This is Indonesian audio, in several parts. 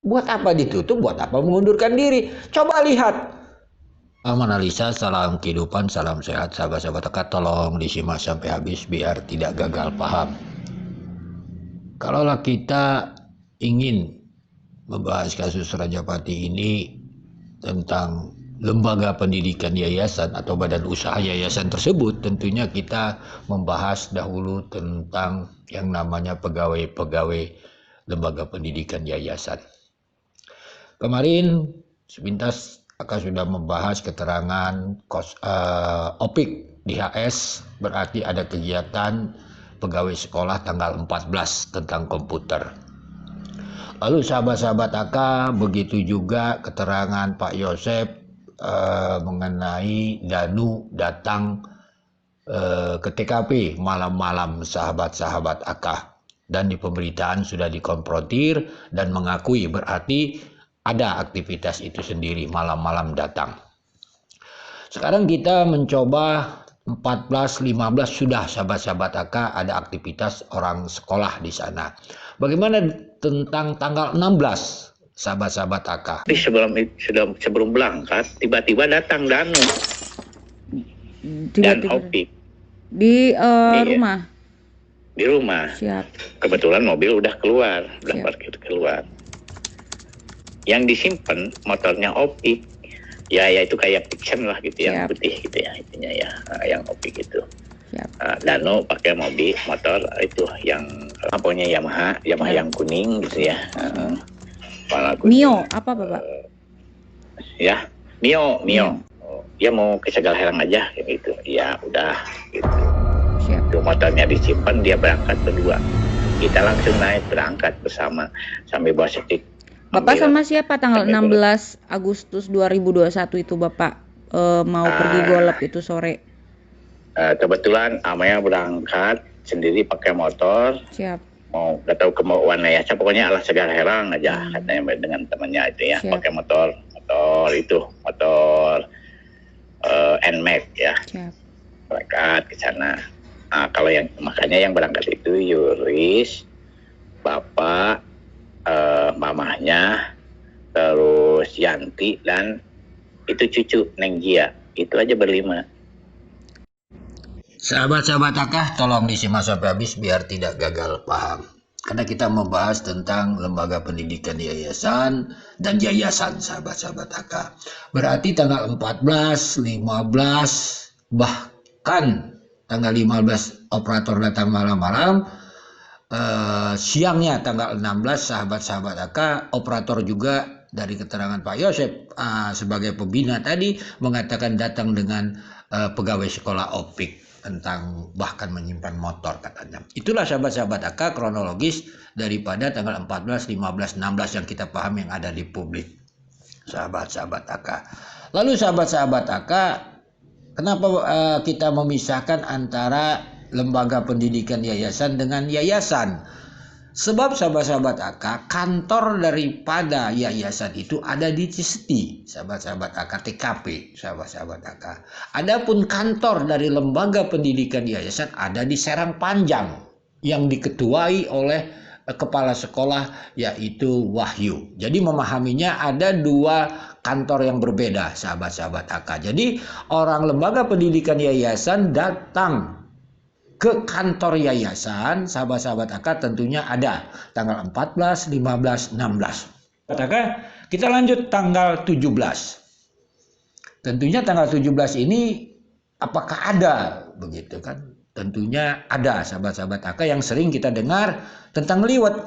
Buat apa ditutup? Buat apa mengundurkan diri? Coba lihat. Menganalisa salam kehidupan, salam sehat, sahabat-sahabat Aka. Tolong disimak sampai habis biar tidak gagal paham. Kalaulah kita ingin membahas kasus Rajapati ini tentang lembaga pendidikan yayasan atau badan usaha yayasan tersebut, tentunya kita membahas dahulu tentang yang namanya pegawai-pegawai lembaga pendidikan yayasan. Kemarin sepintas Aka sudah membahas keterangan OPIK di HS, berarti ada kegiatan pegawai sekolah tanggal 14 tentang komputer. Lalu sahabat-sahabat Aka, begitu juga keterangan Pak Yosep mengenai Danu datang ke TKP malam-malam sahabat-sahabat Aka. Dan di pemberitaan sudah dikonfrontir dan mengakui berarti ada aktivitas itu sendiri malam-malam datang. Sekarang kita mencoba 14, 15 sudah sahabat-sahabat AK ada aktivitas orang sekolah di sana. Bagaimana tentang tanggal 16 sahabat-sahabat AK? Sebelum berangkat tiba-tiba datang Danu dan Opik di rumah. Di rumah. Siap. Kebetulan mobil udah keluar, udah parkir keluar. Yang disimpan motornya Opik, ya itu kayak Pixen lah gitu, yang putih gitu ya, itunya ya, yang Opik itu. Danu pakai motor itu yang lampunya Yamaha yang kuning gitu ya. Mio apa Bapak? Ya, Mio. Dia mau ke Segalherang aja gitu. Ya udah gitu. Itu motornya disimpan, dia berangkat berdua. Kita langsung naik berangkat bersama sambil bawa stick. Bapak sama siapa tanggal 16 Agustus 2021 itu Bapak mau pergi golep itu sore? Kebetulan Amaya berangkat sendiri pakai motor. Siap. Mau gak tahu ke mana ya, pokoknya alah Segalherang aja katanya dengan temannya itu ya. Pakai motor NMAX ya. Siap. Berangkat ke sana. Nah, kalau makanya yang berangkat itu Yuris, Bapak, mamahnya, terus Yanti, dan itu cucu Neng Gia. Itu aja berlima. Sahabat-sahabat Akah, tolong disimak sampai habis biar tidak gagal paham. Karena kita membahas tentang lembaga pendidikan yayasan dan yayasan sahabat-sahabat Akah. Berarti tanggal 14, 15, bahkan tanggal 15 operator datang malam-malam. Siangnya tanggal 16 sahabat-sahabat AK operator juga dari keterangan Pak Yosep sebagai pembina tadi mengatakan datang dengan pegawai sekolah OPIK tentang bahkan menyimpan motor katanya. Itulah sahabat-sahabat AK kronologis daripada tanggal 14, 15, 16 yang kita paham yang ada di publik. Sahabat-sahabat AK. Lalu sahabat-sahabat AK, kenapa kita memisahkan antara lembaga pendidikan yayasan dengan yayasan? Sebab sahabat-sahabat AK, kantor daripada yayasan itu ada di Ciseti, sahabat-sahabat AK, TKP, sahabat-sahabat AK. Adapun kantor dari lembaga pendidikan yayasan ada di Serang Panjang yang diketuai oleh kepala sekolah yaitu Wahyu. Jadi memahaminya ada dua kantor yang berbeda sahabat-sahabat AK. Jadi orang lembaga pendidikan yayasan datang ke kantor yayasan, sahabat-sahabat AK tentunya ada tanggal 14, 15, 16. Katakan kita lanjut tanggal 17. Tentunya tanggal 17 ini apakah ada begitu kan? Tentunya ada sahabat-sahabat AK yang sering kita dengar tentang liwet.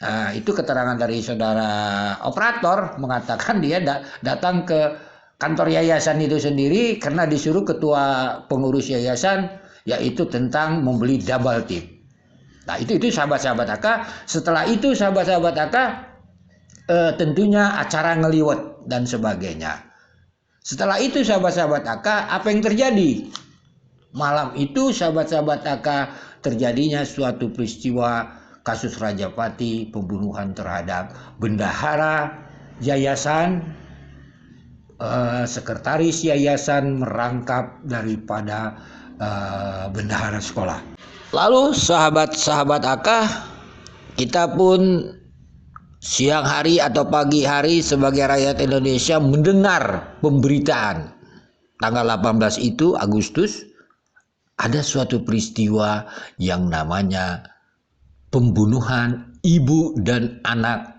Nah, itu keterangan dari saudara operator mengatakan dia datang ke kantor yayasan itu sendiri karena disuruh ketua pengurus yayasan yaitu tentang membeli double tip. Nah itu sahabat-sahabat AK. Setelah itu sahabat-sahabat AK tentunya acara ngeliwet dan sebagainya. Setelah itu sahabat-sahabat AK, apa yang terjadi? Malam itu sahabat-sahabat AK terjadinya suatu peristiwa kasus Rajapati, pembunuhan terhadap bendahara yayasan, sekretaris yayasan merangkap daripada bendahara sekolah. Lalu sahabat-sahabat AK, kita pun siang hari atau pagi hari sebagai rakyat Indonesia mendengar pemberitaan tanggal 18 itu Agustus ada suatu peristiwa yang namanya pembunuhan ibu dan anak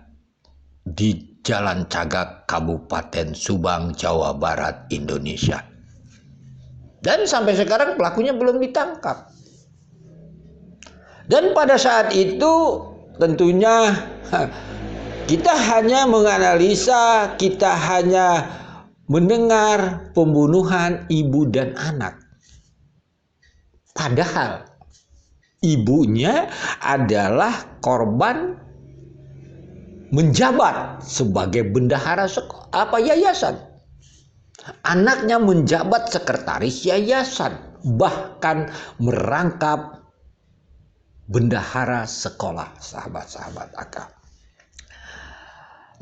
di Jalan Cagak, Kabupaten Subang, Jawa Barat, Indonesia. Dan sampai sekarang pelakunya belum ditangkap. Dan pada saat itu tentunya kita hanya menganalisa, kita hanya mendengar pembunuhan ibu dan anak. Padahal ibunya adalah korban menjabat sebagai bendahara yayasan. Anaknya menjabat sekretaris yayasan, bahkan merangkap bendahara sekolah, sahabat-sahabat AK.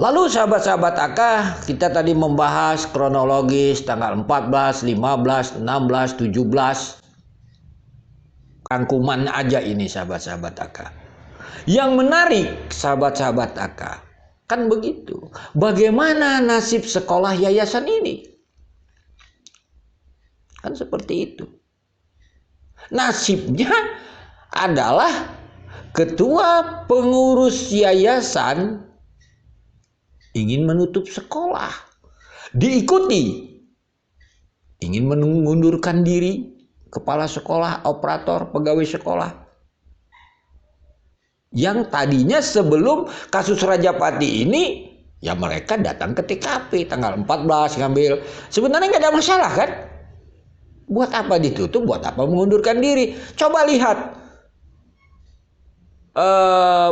Lalu sahabat-sahabat AK, kita tadi membahas kronologis tanggal 14, 15, 16, 17. Rangkuman aja ini sahabat-sahabat AK. Yang menarik sahabat-sahabat AK, kan begitu. Bagaimana nasib sekolah yayasan ini? Kan seperti itu. Nasibnya adalah ketua pengurus yayasan ingin menutup sekolah. Diikuti ingin mengundurkan diri kepala sekolah, operator, pegawai sekolah. Yang tadinya sebelum kasus Rajapati ini, ya mereka datang ke TKP tanggal 14 ngambil. Sebenarnya nggak ada masalah kan? Buat apa ditutup? Buat apa mengundurkan diri? Coba lihat.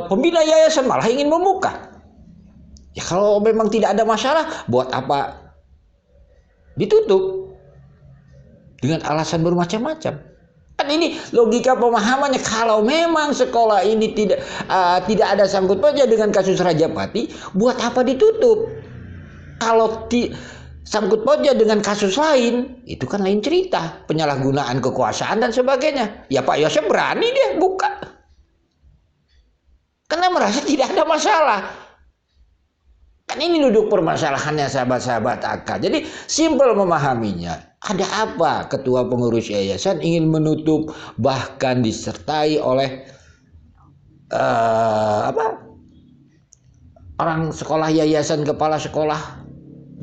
Pembina yayasan malah ingin membuka. Ya kalau memang tidak ada masalah, buat apa ditutup? Dengan alasan bermacam-macam. Kan ini logika pemahamannya. Kalau memang sekolah ini tidak ada sangkut pautnya dengan kasus Rajapati, buat apa ditutup? Kalau sangkut pautnya dengan kasus lain, itu kan lain cerita. Penyalahgunaan kekuasaan dan sebagainya. Ya Pak Yosef berani dia buka. Karena merasa tidak ada masalah. Kan ini duduk permasalahannya sahabat-sahabat AK. Jadi simpel memahaminya. Ada apa ketua pengurus yayasan ingin menutup, bahkan disertai oleh orang sekolah yayasan, kepala sekolah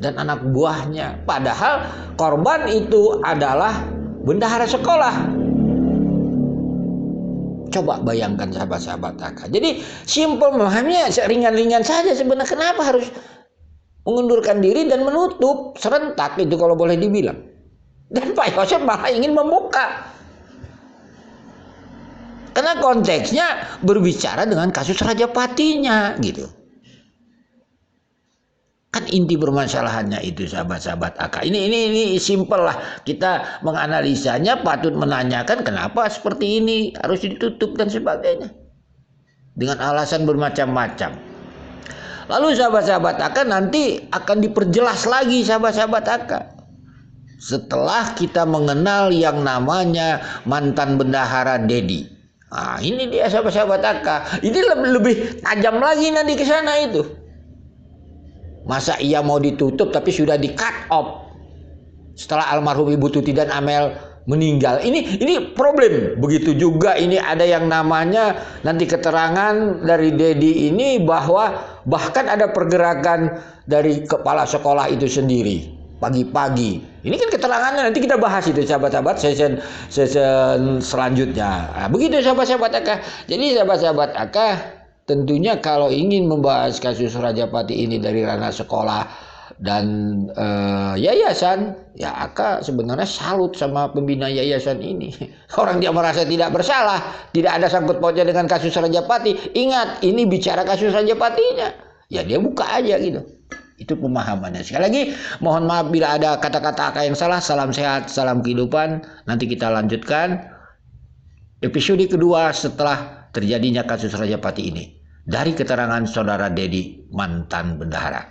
dan anak buahnya. Padahal korban itu adalah bendahara sekolah. Coba bayangkan sahabat-sahabat AK. Jadi simpel memahaminya, ringan-ringan saja sebenarnya. Kenapa harus mengundurkan diri dan menutup serentak itu kalau boleh dibilang. Dan Pak Yosef malah ingin membuka. Karena konteksnya berbicara dengan kasus Rajapatinya gitu. Kan inti permasalahannya itu sahabat-sahabat AK. Ini simpel lah. Kita menganalisanya, patut menanyakan kenapa seperti ini harus ditutup dan sebagainya. Dengan alasan bermacam-macam. Lalu sahabat-sahabat AK nanti akan diperjelas lagi sahabat-sahabat AK. Setelah kita mengenal yang namanya mantan bendahara Dedi. Nah, ini dia sahabat-sahabat AK. Ini lebih tajam lagi nanti ke sana itu. Masa ia mau ditutup tapi sudah di cut off setelah almarhum Ibu Tuti dan Amel meninggal. Ini problem. Begitu juga ini ada yang namanya nanti keterangan dari Dedi ini bahwa bahkan ada pergerakan dari kepala sekolah itu sendiri pagi-pagi. Ini kan keterangannya, nanti kita bahas itu sahabat-sahabat session selanjutnya. Nah, begitu sahabat-sahabat AK. Jadi sahabat-sahabat AK, tentunya kalau ingin membahas kasus Rajapati ini dari ranah sekolah dan yayasan, ya AK sebenarnya salut sama pembina yayasan ini. Orang dia merasa tidak bersalah, tidak ada sangkut pautnya dengan kasus Rajapati. Ingat, ini bicara kasus Rajapatinya. Ya dia buka aja gitu. Itu pemahamannya. Sekali lagi, mohon maaf bila ada kata-kata AK yang salah. Salam sehat, salam kehidupan. Nanti kita lanjutkan episode kedua setelah terjadinya kasus Rajapati ini. Dari keterangan saudara Dedi, mantan bendahara.